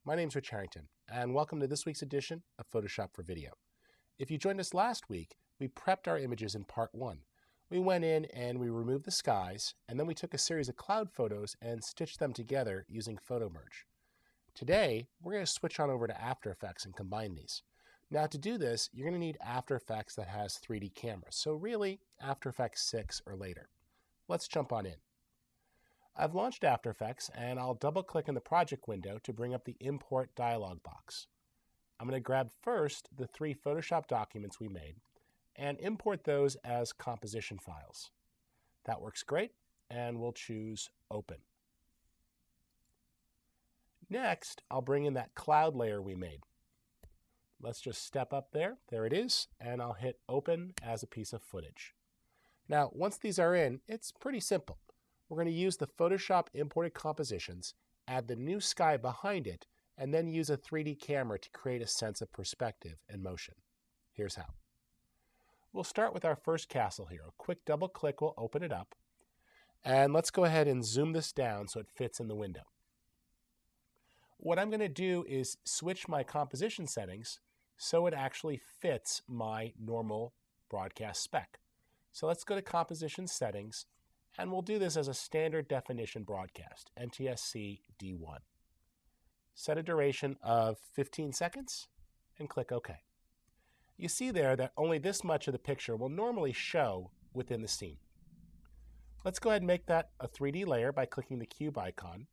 my name's Rich Harrington, and welcome to this week's edition of Photoshop for Video. If you joined us last week, we prepped our images in part 1. We went in and we removed the skies, and then we took a series of cloud photos and stitched them together using Photo Merge. Today, we're going to switch on over to After Effects and combine these. Now to do this, you're going to need After Effects that has 3D cameras, so really After Effects 6 or later. Let's jump on in. I've launched After Effects, and I'll double-click in the project window to bring up the Import dialog box. I'm going to grab first the 3 Photoshop documents we made and import those as composition files. That works great, and we'll choose Open. Next, I'll bring in that cloud layer we made. Let's just step up there. There it is, and I'll hit Open as a piece of footage. Now, once these are in, it's pretty simple. We're going to use the Photoshop imported compositions, add the new sky behind it, and then use a 3D camera to create a sense of perspective and motion. Here's how. We'll start with our first castle here. A quick double click will open it up. And let's go ahead and zoom this down so it fits in the window. What I'm going to do is switch my composition settings so it actually fits my normal broadcast spec. So let's go to Composition Settings, and we'll do this as a standard definition broadcast, NTSC D1. Set a duration of 15 seconds and click OK. You see there that only this much of the picture will normally show within the scene. Let's go ahead and make that a 3D layer by clicking the cube icon,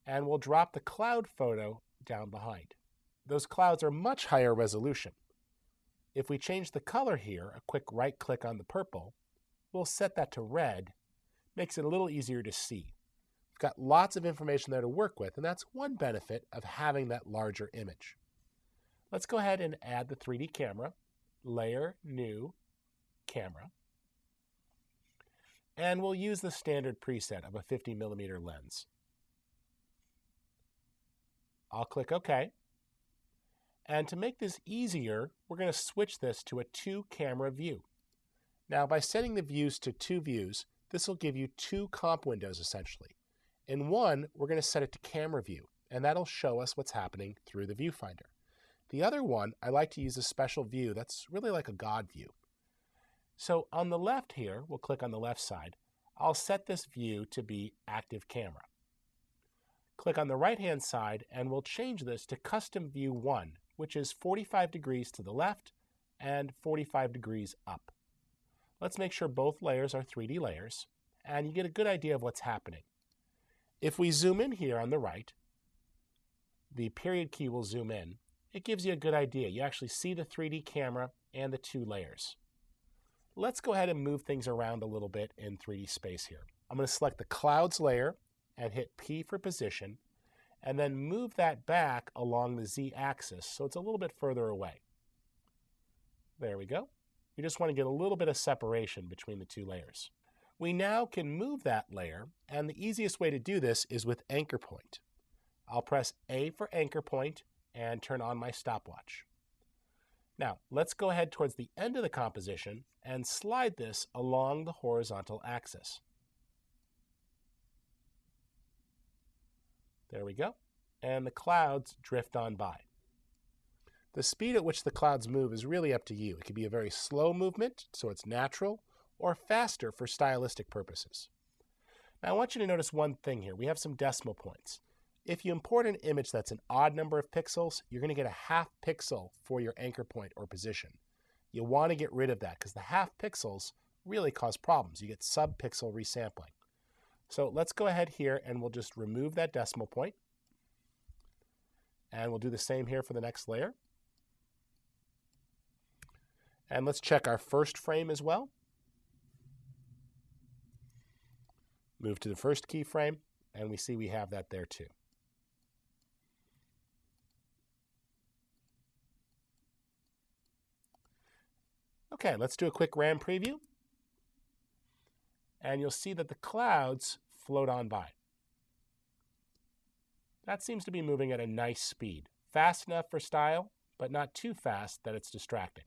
and we'll drop the cloud photo down behind. Those clouds are much higher resolution. If we change the color here, a quick right click on the purple, we'll set that to red. Makes it a little easier to see. We've got lots of information there to work with, and that's one benefit of having that larger image. Let's go ahead and add the 3D camera, Layer, New, Camera, and we'll use the standard preset of a 50mm lens. I'll click OK, and to make this easier, we're going to switch this to a 2-camera view. Now, by setting the views to 2 views, this will give you 2 comp windows essentially. In one, we're going to set it to camera view, and that'll show us what's happening through the viewfinder. The other one, I like to use a special view that's really like a God view. So on the left here, we'll click on the left side, I'll set this view to be active camera. Click on the right-hand side, and we'll change this to Custom View 1, which is 45 degrees to the left and 45 degrees up. Let's make sure both layers are 3D layers, and you get a good idea of what's happening. If we zoom in here on the right, the period key will zoom in. It gives you a good idea. You actually see the 3D camera and the 2 layers. Let's go ahead and move things around a little bit in 3D space here. I'm going to select the clouds layer and hit P for position, and then move that back along the Z-axis so it's a little bit further away. There we go. You just want to get a little bit of separation between the 2 layers. We now can move that layer, and the easiest way to do this is with anchor point. I'll press A for anchor point and turn on my stopwatch. Now, let's go ahead towards the end of the composition and slide this along the horizontal axis. There we go. And the clouds drift on by. The speed at which the clouds move is really up to you. It can be a very slow movement, so it's natural, or faster for stylistic purposes. Now I want you to notice one thing here. We have some decimal points. If you import an image that's an odd number of pixels, you're going to get a half pixel for your anchor point or position. You'll want to get rid of that because the half pixels really cause problems. You get sub-pixel resampling. So let's go ahead here and we'll just remove that decimal point. And we'll do the same here for the next layer. And let's check our first frame as well. Move to the first keyframe, and we see we have that there too. Okay, let's do a quick RAM preview. And you'll see that the clouds float on by. That seems to be moving at a nice speed. Fast enough for style, but not too fast that it's distracting.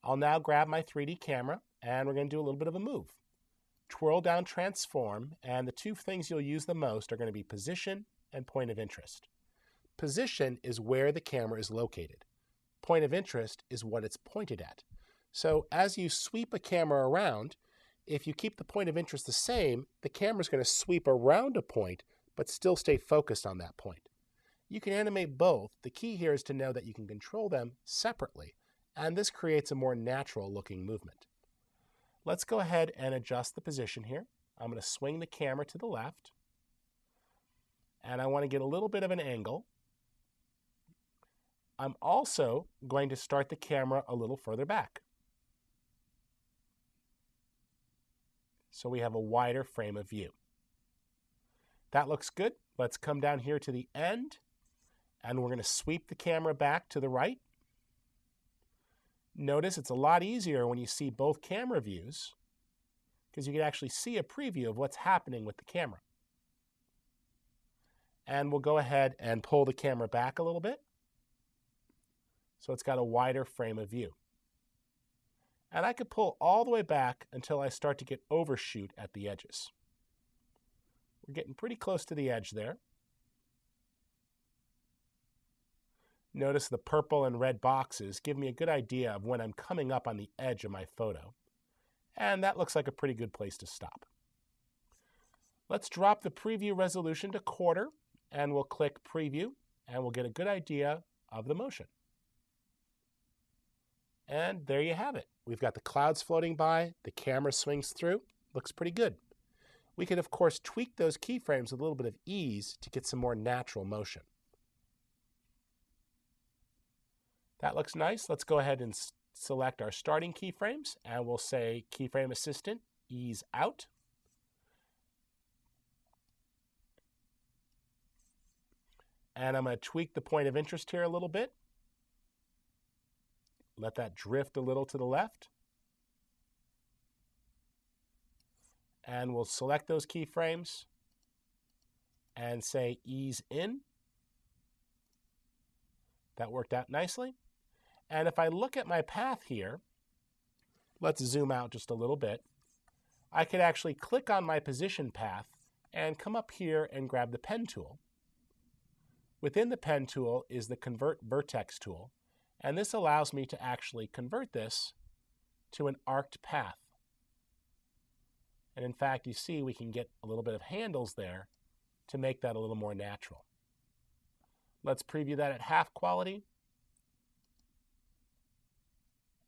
I'll now grab my 3D camera, and we're going to do a little bit of a move. Twirl down transform, and the 2 things you'll use the most are going to be position and point of interest. Position is where the camera is located. Point of interest is what it's pointed at. So as you sweep a camera around, if you keep the point of interest the same, the camera is going to sweep around a point but still stay focused on that point. You can animate both. The key here is to know that you can control them separately, and this creates a more natural looking movement. Let's go ahead and adjust the position here. I'm going to swing the camera to the left, and I want to get a little bit of an angle. I'm also going to start the camera a little further back, so we have a wider frame of view. That looks good. Let's come down here to the end, and we're going to sweep the camera back to the right. Notice it's a lot easier when you see both camera views, because you can actually see a preview of what's happening with the camera. And we'll go ahead and pull the camera back a little bit, so it's got a wider frame of view. And I could pull all the way back until I start to get overshoot at the edges. We're getting pretty close to the edge there. Notice the purple and red boxes give me a good idea of when I'm coming up on the edge of my photo. And that looks like a pretty good place to stop. Let's drop the preview resolution to 1/4, and we'll click preview, and we'll get a good idea of the motion. And there you have it. We've got the clouds floating by, the camera swings through, looks pretty good. We can, of course, tweak those keyframes with a little bit of ease to get some more natural motion. That looks nice. Let's go ahead and select our starting keyframes, and we'll say Keyframe Assistant, ease out. And I'm going to tweak the point of interest here a little bit. Let that drift a little to the left. And we'll select those keyframes and say ease in. That worked out nicely. And if I look at my path here, let's zoom out just a little bit. I could actually click on my position path and come up here and grab the pen tool. Within the pen tool is the Convert Vertex tool, and this allows me to actually convert this to an arced path. And in fact, you see we can get a little bit of handles there to make that a little more natural. Let's preview that at half quality,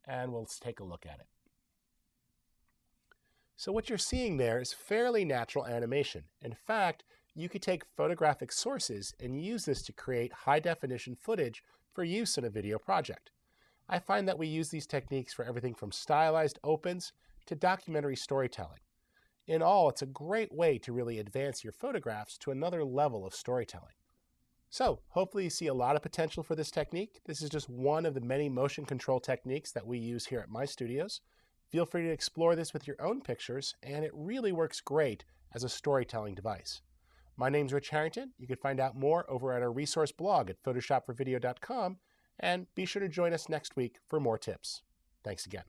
and we'll take a look at it. So what you're seeing there is fairly natural animation. In fact, you could take photographic sources and use this to create high-definition footage for use in a video project. I find that we use these techniques for everything from stylized opens to documentary storytelling. In all, it's a great way to really advance your photographs to another level of storytelling. So, hopefully you see a lot of potential for this technique. This is just one of the many motion control techniques that we use here at my studios. Feel free to explore this with your own pictures, and it really works great as a storytelling device. My name's Rich Harrington. You can find out more over at our resource blog at photoshopforvideo.com, and be sure to join us next week for more tips. Thanks again.